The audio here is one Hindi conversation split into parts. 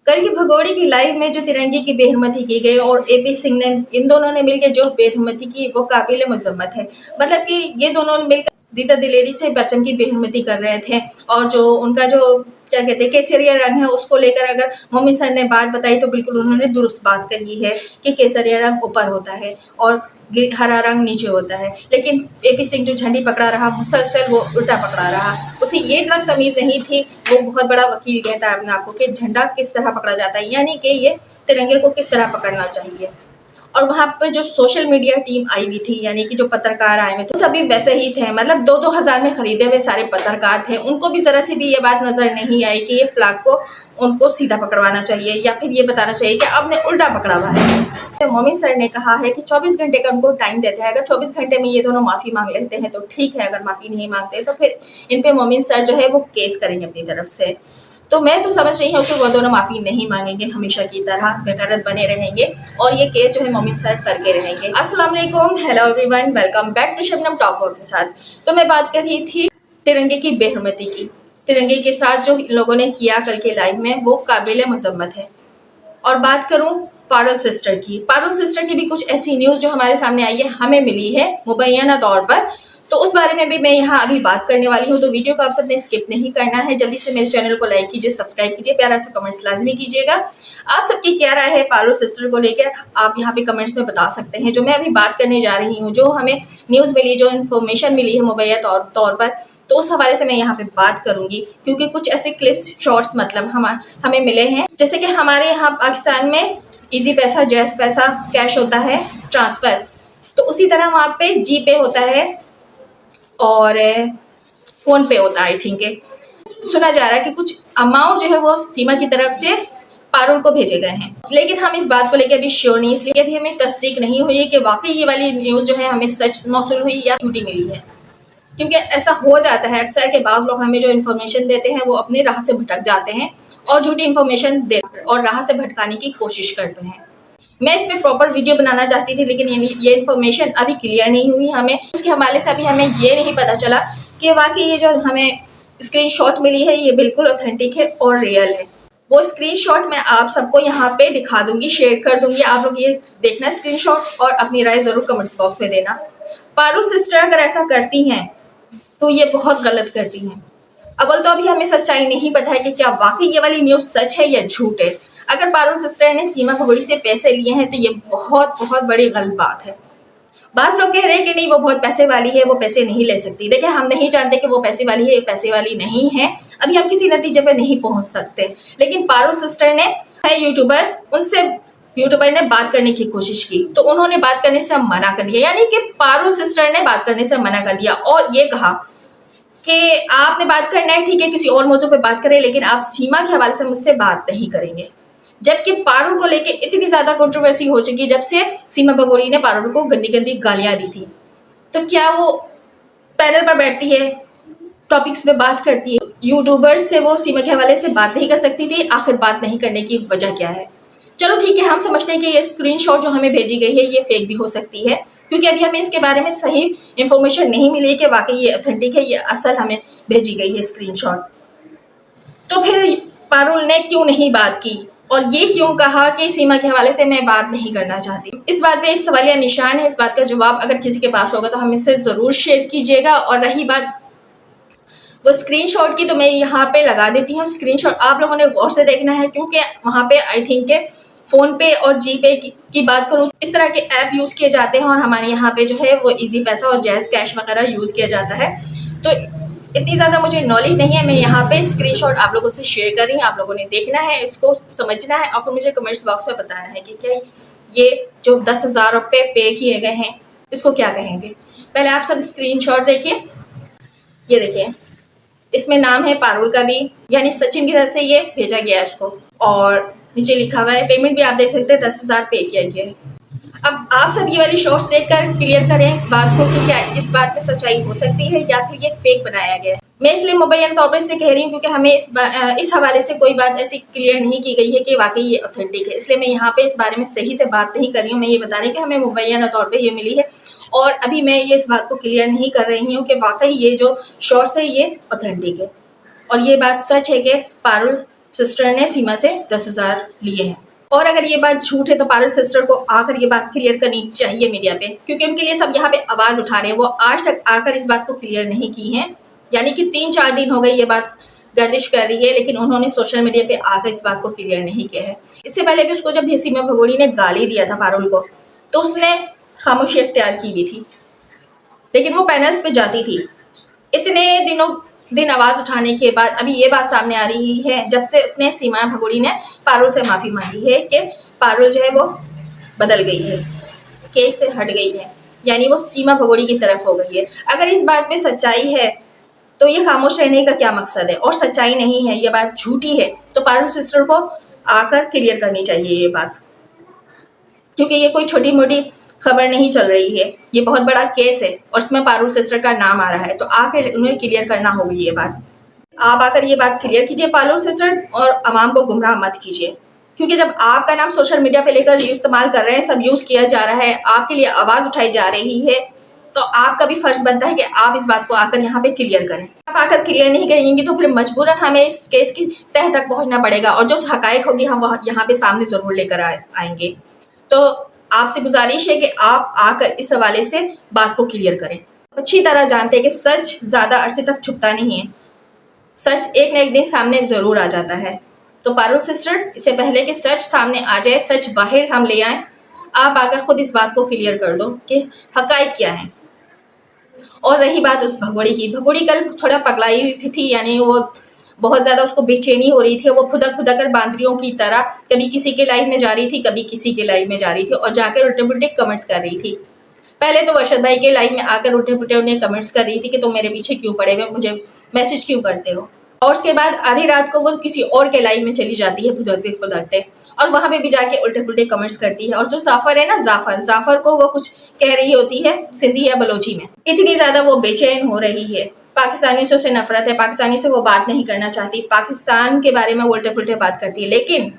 कल की भगोड़े की लाइव में जो तिरंगे की बेहरमती की गई और एपी सिंह ने, इन दोनों ने मिलकर जो बेहरमती की वो काबिल मजम्मत है। मतलब कि ये दोनों मिलकर रीता दिलेरी से बच्चन की बेहरमती कर रहे थे और जो उनका जो क्या कहते हैं केसरिया रंग है उसको लेकर अगर मोमिन सर ने बात बताई तो बिल्कुल उन्होंने दुरुस्त बात कही है कि केसरिया रंग ऊपर होता है और हरा रंग नीचे होता है। लेकिन एपी सिंह जो झंडी पकड़ा रहा मुसलसल वो उल्टा पकड़ा रहा, उसे ये तक तमीज नहीं थी। वो बहुत बड़ा वकील कहता है अपने आप को कि झंडा किस तरह पकड़ा जाता है, यानी कि ये तिरंगे को किस तरह पकड़ना चाहिए। और वहां पर जो सोशल मीडिया टीम आई हुई थी, यानी कि जो पत्रकार आए हुए थे सभी वैसे ही थे, मतलब 2-2 हजार में खरीदे हुए सारे पत्रकार थे। उनको भी जरा सी भी ये बात नजर नहीं आई कि ये फ्लैग को उनको सीधा पकड़वाना चाहिए या फिर ये बताना चाहिए कि आपने उल्टा पकड़ा हुआ है। मोमिन सर ने कहा है कि 24 घंटे का उनको टाइम देते हैं, अगर 24 घंटे में ये दोनों माफी मांग लेते हैं तो ठीक है, अगर माफी नहीं मांगते तो फिर इन पे मोमिन सर जो है वो केस करेंगे अपनी तरफ से। तो मैं तो समझ रही हूँ कि वो दोनों माफी नहीं मांगेंगे, हमेशा की तरह बेगैरत बने रहेंगे और ये केस जो है मोमिन सर करके रहेंगे। अस्सलाम वालेकुम, hello everyone, welcome back to Shabnam talk के साथ। तो मैं बात कर रही थी तिरंगे की बेहरमती की। तिरंगे के साथ जो लोगों ने किया कल के लाइव में वो काबिल मजम्मत है। और बात करूं पारुल सिस्टर की, पारुल सिस्टर की भी कुछ ऐसी न्यूज जो हमारे सामने आई है, हमें मिली है मुबैना तौर पर, तो उस बारे में भी मैं यहाँ अभी बात करने वाली हूँ। तो वीडियो को आप सबने स्किप नहीं करना है, जल्दी से मेरे चैनल को लाइक कीजिए, सब्सक्राइब कीजिए, प्यारा सा कमेंट्स लाजमी कीजिएगा। आप सबकी क्या राय है पारुल सिस्टर को लेकर, आप यहाँ पे कमेंट्स में बता सकते हैं। जो मैं अभी बात करने जा रही हूँ, जो हमें न्यूज मिली, जो इन्फॉर्मेशन मिली है मुबैना तौर पर, तो उस हवाले से मैं यहाँ पे बात करूंगी, क्योंकि कुछ ऐसे क्लिप्स शॉर्ट्स मतलब हमें मिले हैं। जैसे कि हमारे यहाँ पाकिस्तान में इजी पैसा, जैस पैसा, कैश होता है ट्रांसफर, तो उसी तरह वहाँ पे जी पे होता है और फोन पे होता है। आई थिंक सुना जा रहा है कि कुछ अमाउंट जो है वो सीमा की तरफ से पारुल को भेजे गए हैं, लेकिन हम इस बात को लेकर अभी श्योर नहीं, इसलिए अभी हमें तस्दीक नहीं हुई है कि वाकई ये वाली न्यूज जो है हमें सच मौसूल हुई या झूठी मिली है। क्योंकि ऐसा हो जाता है अक्सर के बाद लोग हमें जो इन्फॉर्मेशन देते हैं वो अपनी राह से भटक जाते हैं और झूठी इन्फॉर्मेशन देते और राह से भटकाने की कोशिश करते हैं। मैं इस पे प्रॉपर वीडियो बनाना चाहती थी, लेकिन ये इन्फॉर्मेशन अभी क्लियर नहीं हुई हमें। उसके हवाले से अभी हमें ये नहीं पता चला कि वाकई ये जो हमें स्क्रीनशॉट मिली है ये बिल्कुल ऑथेंटिक है और रियल है। वो स्क्रीनशॉट मैं आप सबको यहाँ पे दिखा दूंगी, शेयर कर दूंगी, आप लोग ये देखना स्क्रीनशॉट और अपनी राय जरूर कमेंट्स बॉक्स में देना। पारुल सिस्टर अगर ऐसा करती हैं तो ये बहुत गलत करती हैं। अव्वल तो अभी हमें सच्चाई नहीं पता है कि क्या वाकई ये वाली न्यूज सच है या झूठ है। अगर पारुल सिस्टर ने सीमा भगोड़ी से पैसे लिए हैं तो ये बहुत बहुत बड़ी गलत बात है। बात लोग कह रहे हैं कि नहीं वो बहुत पैसे वाली है, वो पैसे नहीं ले सकती। देखिए हम नहीं जानते कि वो पैसे वाली है, पैसे वाली नहीं है, अभी हम किसी नतीजे पे नहीं पहुंच सकते। लेकिन पारुल सिस्टर ने है यूट्यूबर, उनसे यूट्यूबर ने बात करने की कोशिश की तो उन्होंने बात करने से मना कर दिया, यानी कि पारुल सिस्टर ने बात करने से मना कर दिया और ये कहा कि आपने बात करना है ठीक है, किसी और मौजू पे बात करें, लेकिन आप सीमा के हवाले से मुझसे बात नहीं करेंगे। जबकि पारुल को लेके इतनी ज्यादा कंट्रोवर्सी हो चुकी है जब से सीमा भगोड़ी ने पारुल को गंदी गंदी गालियां दी थी, तो क्या वो पैनल पर बैठती है, टॉपिक्स पे बात करती है, यूट्यूबर्स से वो सीमा के हवाले से बात नहीं कर सकती थी? आखिर बात नहीं करने की वजह क्या है? चलो ठीक है, हम समझते हैं कि ये स्क्रीनशॉट जो हमें भेजी गई है ये फेक भी हो सकती है, क्योंकि अभी हमें इसके बारे में सही इंफॉर्मेशन नहीं मिली कि वाकई ये ऑथेंटिक है, ये असल हमें भेजी गई है स्क्रीनशॉट। तो फिर पारुल ने क्यों नहीं बात की और ये क्यों कहा कि सीमा के हवाले से मैं बात नहीं करना चाहती? इस बात पे एक सवालिया निशान है। इस बात का जवाब अगर किसी के पास होगा तो हम इससे जरूर शेयर कीजिएगा। और रही बात वो स्क्रीनशॉट की, तो मैं यहाँ पे लगा देती हूँ स्क्रीनशॉट, आप लोगों ने गौर से देखना है, क्योंकि वहाँ पे आई थिंक फोन पे और जी पे की बात करूँ, इस तरह के ऐप यूज किए जाते हैं और हमारे यहाँ पे जो है वो इजी पैसा और जैज कैश वगैरह यूज किया जाता है। तो इतनी ज्यादा मुझे नॉलेज नहीं है, मैं यहाँ पे स्क्रीनशॉट आप लोगों से शेयर कर रही हूँ, आप लोगों ने देखना है, इसको समझना है, आपको मुझे कमेंट्स बॉक्स में बताना है कि क्या ये जो 10,000 रुपये पे किए गए हैं इसको क्या कहेंगे। पहले आप सब स्क्रीनशॉट देखिए, ये देखिए, इसमें नाम है पारुल का भी, यानी सचिन की तरफ से ये भेजा गया है उसको, और नीचे लिखा हुआ है पेमेंट भी आप देख सकते हैं 10,000 पे किया गया है। अब आप सब ये वाली शॉर्ट्स देखकर क्लियर करें इस बात को कि क्या इस बात में सच्चाई हो सकती है या फिर ये फेक बनाया गया है। मैं इसलिए मुबैना तौर पर इसे कह रही हूँ क्योंकि हमें इस हवाले से कोई बात ऐसी क्लियर नहीं की गई है कि वाकई ये ऑथेंटिक है, इसलिए मैं यहाँ पे इस बारे में सही से बात नहीं कर रही हूँ। मैं ये बता रही हूँ कि हमें मुबैना तौर पर ये मिली है और अभी मैं ये इस बात को क्लियर नहीं कर रही हूँ कि वाकई ये जो शॉर्ट्स है ये ऑथेंटिक है। और ये बात सच है कि पारुल सिस्टर ने सीमा से 10,000 लिए हैं। और अगर ये बात झूठ है तो पारुल सिस्टर को आकर ये बात क्लियर करनी चाहिए मीडिया पे, क्योंकि उनके लिए सब यहाँ पे आवाज उठा रहे हैं। वो आज तक आकर इस बात को क्लियर नहीं की है, यानी कि 3-4 दिन हो गए ये बात गर्दिश कर रही है, लेकिन उन्होंने सोशल मीडिया पे आकर इस बात को क्लियर नहीं किया है। इससे पहले भी उसको जब सीमा भगोड़ी ने गाली दिया था पारुल को, तो उसने खामोशी अख्तियार की भी थी, लेकिन वो पैनल्स पे जाती थी। इतने दिन आवाज उठाने के बाद अभी ये बात सामने आ रही है, जब से उसने सीमा भगोड़ी ने पारुल से माफी मांगी है कि पारुल जो है वो बदल गई है, केस से हट गई है, यानी वो सीमा भगोड़ी की तरफ हो गई है। अगर इस बात में सच्चाई है तो ये खामोश रहने का क्या मकसद है, और सच्चाई नहीं है, ये बात झूठी है, तो पारुल सिस्टर को आकर क्लियर करनी चाहिए ये बात, क्योंकि ये कोई छोटी मोटी खबर नहीं चल रही है, ये बहुत बड़ा केस है और उसमें पारुल सिस्टर का नाम आ रहा है, तो आकर उन्हें क्लियर करना होगी ये बात। आप आकर ये बात क्लियर कीजिए पारुल सिस्टर, और आवाम को गुमराह मत कीजिए, क्योंकि जब आपका नाम सोशल मीडिया पे लेकर इस्तेमाल कर रहे हैं, सब यूज किया जा रहा है, आपके लिए आवाज उठाई जा रही है, तो आपका भी फर्ज बनता है कि आप इस बात को आकर यहाँ पे क्लियर करें। आप आकर क्लियर नहीं करेंगे तो फिर मजबूरन हमें इस केस की तह तक पहुंचना पड़ेगा, और जो हकायक होगी हम यहाँ पे सामने जरूर लेकर आएंगे। तो आपसे गुजारिश है कि आप आकर इस हवाले से बात को क्लियर करें। अच्छी तरह जानते हैं कि सच ज्यादा अरसे तक छुपता नहीं है, सच एक न एक दिन सामने जरूर आ जाता है। तो पारुल सिस्टर, इससे पहले कि सच सामने आ जाए, सच बाहर हम ले आए, आप आकर खुद इस बात को क्लियर कर दो कि हकायक क्या है। और रही बात उस भगोड़ी की, भगोड़ी कल थोड़ा पगलाई हुई थी, यानी वो बहुत ज्यादा उसको बेचैनी हो रही थी, वो खुदक कर बांदरियों की तरह कभी किसी के लाइव में जा रही थी, कभी किसी के लाइव में जा रही थी, और जाकर उल्टे पुल्टे कमेंट्स कर रही थी। पहले तो वर्षद भाई के लाइव में आकर उल्टे पुल्टे उन्हें कमेंट्स कर रही थी कि तुम मेरे पीछे क्यों पड़े हुए, मुझे मैसेज क्यों करते हो, और उसके बाद आधी रात को वो किसी और के लाइव में चली जाती है खुदकते, और वहां पे भी जाके उल्टे पुल्टे कमेंट्स करती है। और जो जाफर है ना, जाफर को वो कुछ कह रही होती है सिंधी या बलोची में। इतनी ज्यादा वो बेचैन हो रही है, पाकिस्तानी से उसे नफरत है, पाकिस्तानी से वो बात नहीं करना चाहती, पाकिस्तान के बारे में उल्टे पुल्टे बात करती है, लेकिन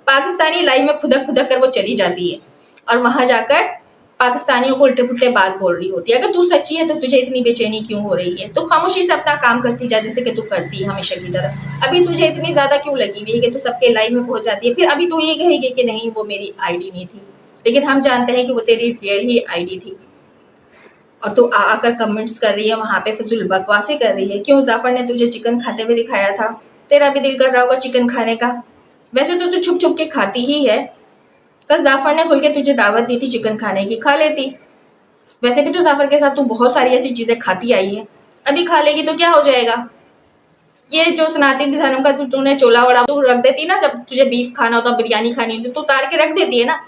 पाकिस्तानी लाइव में खुदक कर वो चली जाती है और वहां जाकर पाकिस्तानियों को उल्टे पुल्टे बात बोल रही होती है। अगर तू सच्ची है तो तुझे इतनी बेचैनी क्यों हो रही है? तो खामोशी से अपना काम करती जा, जैसे कि तू करती है हमेशा की तरह। अभी तुझे इतनी ज्यादा क्यों लगी हुई है कि तू सबके लाइव में पहुंच जाती है? फिर अभी तू ये कहेगी कि नहीं वो मेरी आईडी नहीं थी, लेकिन हम जानते हैं कि वो तेरी रियल ही आईडी थी, और तू आकर कमेंट्स कर रही है, वहां पे फजूल बकवासी कर रही है। क्यों? जाफर ने तुझे चिकन खाते हुए दिखाया था, तेरा भी दिल कर रहा होगा चिकन खाने का। वैसे तो तू छुप छुप के खाती ही है, कल जाफर ने खुल के तुझे दावत दी थी चिकन खाने की, खा लेती। वैसे भी तो जाफर के साथ तू बहुत सारी ऐसी चीजें खाती आई है, अभी खा लेगी तो क्या हो जाएगा? ये जो सनातन धर्म का तूने चोला वड़ा तू रख देती ना, जब तुझे बीफ खाना होता, बिरयानी खानी होती, तो उतार के रख देती है ना।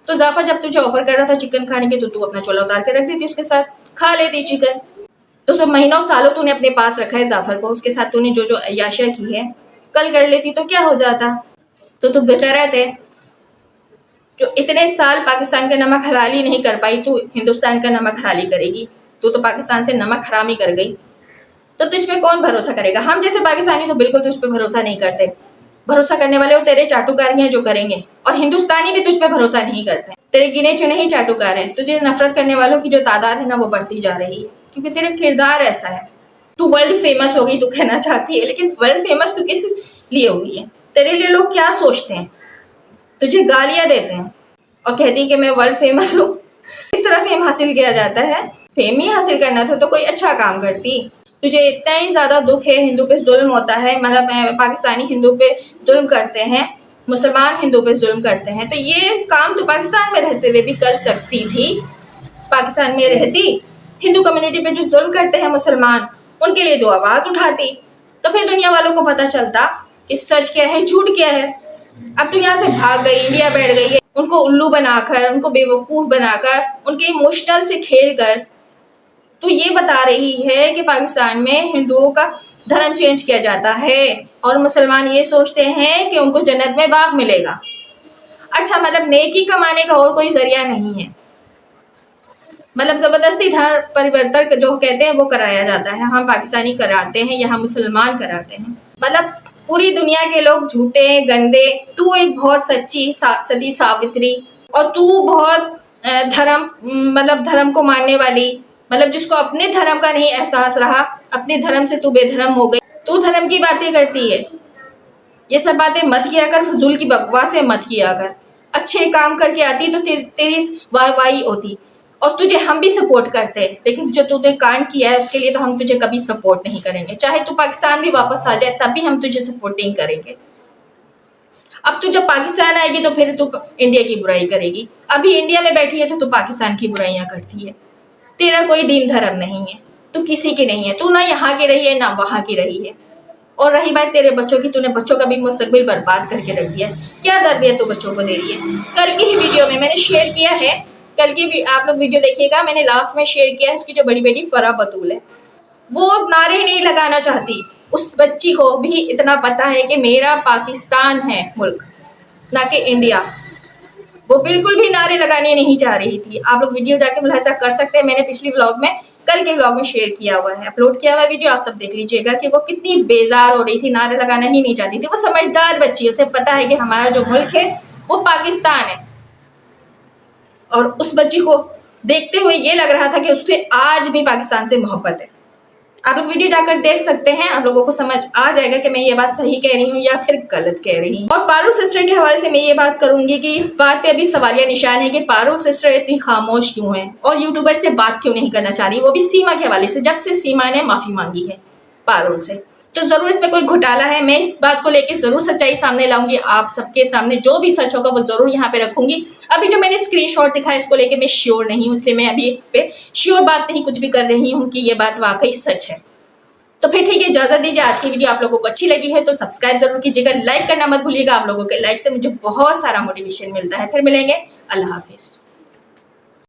तो जाफर जब तुझे ऑफर कर रहा था चिकन खाने के, तो तू अपना चोला उतार के रख देती, उसके साथ खा लेती चिकन। तो सब महीनों सालों तूने अपने पास रखा है जाफर को, उसके साथ तूने जो जो अय्याशिया की है, कल कर लेती तो क्या हो जाता? तो तू बेगैरत है, जो इतने साल पाकिस्तान का नमक हलाली नहीं कर पाई, तू हिंदुस्तान का नमक हलाली करेगी। तू तो पाकिस्तान से नमक हरामी कर गई, तो तुझ पे कौन भरोसा करेगा? हम जैसे पाकिस्तानी तो बिल्कुल तुझ पे भरोसा नहीं करते। भरोसा करने वाले वो तेरे चाटुकार हैं जो करेंगे, और हिंदुस्तानी भी तुझ पे भरोसा नहीं करते। तेरे गिने चुने ही चाटुकार हैं। तुझे नफरत करने वालों की जो तादाद है ना, वो बढ़ती जा रही है, क्योंकि तेरा किरदार ऐसा है। तू वर्ल्ड फेमस हो गई, तू कहना चाहती है, लेकिन वर्ल्ड फेमस तू किस लिए हो गई है? तेरे लिए लोग क्या सोचते हैं? तुझे गालियां देते हैं और कहती है कि मैं वर्ल्ड फेमस हूँ। इस तरह फेम हासिल किया जाता है? फेम ही हासिल करना था तो कोई अच्छा काम करती। तुझे इतना ही ज्यादा दुख है, हिंदू पे जुल्म होता है, मतलब पाकिस्तानी हिंदू पे जुल्म करते हैं, मुसलमान हिंदू पे जुल्म करते हैं, तो ये काम तो पाकिस्तान में रहते हुए भी कर सकती थी। पाकिस्तान में रहती, हिंदू कम्युनिटी पे जो जुल्म करते हैं मुसलमान, उनके लिए तो आवाज उठाती, तो फिर दुनिया वालों को पता चलता कि सच क्या है, झूठ क्या है। अब तो यहाँ से भाग गई, इंडिया बैठ गई है, उनको उल्लू बनाकर, उनको बेवकूफ बनाकर, उनके इमोशनल से खेल कर तो ये बता रही है कि पाकिस्तान में हिंदुओं का धर्म चेंज किया जाता है और मुसलमान ये सोचते हैं कि उनको जन्नत में बाग मिलेगा। अच्छा, मतलब नेकी कमाने का और कोई जरिया नहीं है, मतलब जबरदस्ती धर्म परिवर्तन जो कहते हैं वो कराया जाता है। हम पाकिस्तानी कराते हैं, यहाँ मुसलमान कराते हैं, मतलब पूरी दुनिया के लोग झूठे गंदे। तू एक बहुत सच्ची सती सावित्री, और तू बहुत धर्म को मानने वाली, मतलब जिसको अपने धर्म का नहीं एहसास रहा, अपने धर्म से तू बेधर्म हो गई, तू धर्म की बातें करती है। ये सब बातें मत किया कर, फजूल की बकवासें मत किया कर। अच्छे काम करके आती तो तेरी वाहवाही होती और तुझे हम भी सपोर्ट करते, लेकिन जो तूने कांड किया है उसके लिए तो हम तुझे कभी सपोर्ट नहीं करेंगे। चाहे तू पाकिस्तान भी वापस आ जाए तब भी हम तुझे सपोर्ट नहीं करेंगे। अब तू जब पाकिस्तान आएगी तो फिर तू इंडिया की बुराई करेगी। अभी इंडिया में बैठी है तो तू पाकिस्तान की बुराइयां करती है। तेरा कोई दीन धर्म नहीं है, तू किसी की नहीं है, तू ना यहाँ की रही है ना वहां की रही है। और रही बात तेरे बच्चों की, तूने बच्चों का भी मुस्तकबिल बर्बाद करके रख दिया। क्या तरबियत तू बच्चों को दे रही है? कल की ही वीडियो में मैंने शेयर किया है, कल की भी आप लोग वीडियो देखिएगा, मैंने लास्ट में शेयर किया है। उसकी जो बड़ी बेटी फरा बतूल है, वो नारे नहीं लगाना चाहती। उस बच्ची को भी इतना पता है कि मेरा पाकिस्तान है मुल्क, ना कि इंडिया। वो बिल्कुल भी नारे लगाने नहीं चाह रही थी। आप लोग वीडियो जाके मुलाहिजा कर सकते हैं, मैंने पिछली व्लॉग में, कल के व्लॉग में शेयर किया हुआ है, अपलोड किया हुआ है वीडियो, आप सब देख लीजिएगा कि वो कितनी बेजार हो रही थी, नारे लगाना ही नहीं चाहती थी। वो समझदार बच्ची है, उसे पता है कि हमारा जो मुल्क है वो पाकिस्तान है। और उस बच्ची को देखते हुए ये लग रहा था कि उससे आज भी पाकिस्तान से मोहब्बत है। आप लोग वीडियो जाकर देख सकते हैं, आप लोगों को समझ आ जाएगा कि मैं ये बात सही कह रही हूँ या फिर गलत कह रही हूँ। और पारुल सिस्टर के हवाले से मैं ये बात करूंगी कि इस बात पे अभी सवालिया निशान है कि पारुल सिस्टर इतनी खामोश क्यों है और यूट्यूबर से बात क्यों नहीं करना चाह रही, वो भी सीमा के हवाले से, जब से सीमा ने माफी मांगी है पारुल से। तो जरूर इसमें कोई घोटाला है। मैं इस बात को लेकर जरूर सच्चाई सामने लाऊंगी, आप सबके सामने जो भी सच होगा वो जरूर यहाँ पे रखूंगी। अभी जो मैंने स्क्रीनशॉट दिखा है इसको लेके मैं श्योर नहीं हूँ, इसलिए मैं अभी पे श्योर बात नहीं कुछ भी कर रही हूँ कि ये बात वाकई सच है। तो फिर ठीक है, इजाजत दीजिए। आज की वीडियो आप लोगों को अच्छी लगी है तो सब्सक्राइब जरूर कीजिएगा, लाइक करना मत भूलिएगा। आप लोगों के लाइक से मुझे बहुत सारा मोटिवेशन मिलता है। फिर मिलेंगे, अल्लाह हाफिज।